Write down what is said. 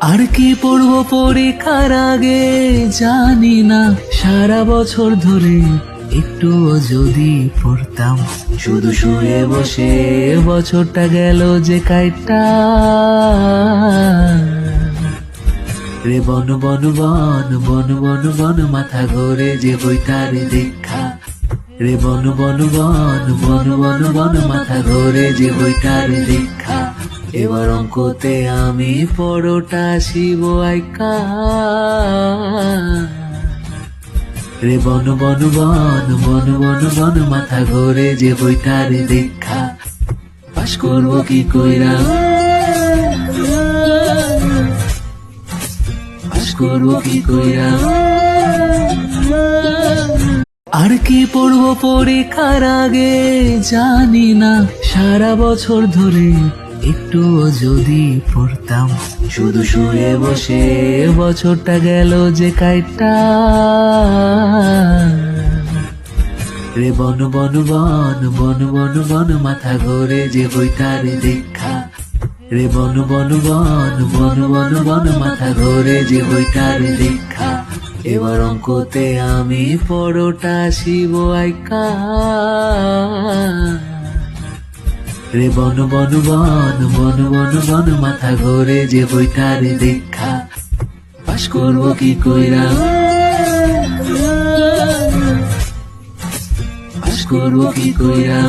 আর কি পড়বো পরীক্ষার আগে জানি না, সারা বছর ধরে একটু যদি পড়তাম, শুধু শুয়ে বসে বছরটা গেল যে কাইটা। রে বন বন বন বন বন বন মাথা ঘোরে যে বইটার দীক্ষা। রে বন বন বন বন বন বন মাথা ঘোরে যে বইটার দীক্ষা। এবার অঙ্কতে আমি পরোটা শিব আইকা। রে বন বন বন বন বন বন মাথা ঘোরে যে বইটার দীক্ষা। পাস করবো কি কইরা, পাস করবো কি কইরা। আর কি পড়বো পরীক্ষার আগে জানি না, সারা বছর ধরে একটু যদি পড়তাম, শুধু শুয়ে বসে বছরটা গেল যে কাইটা। রে বন বন বন বন বন বন মাথা ঘোরে যে বইটার দীক্ষা। রে বন বন বন বন বন বন মাথা ঘোরে যে বইটার দীক্ষা। এবার অঙ্কতে আমি পরোটা শিব আইকা। রে বন বন বন বন বন বন মাথা ঘোরে যে বইটার দীক্ষা। পাস করবো কি কইরা, পাস করবো কি কইরা।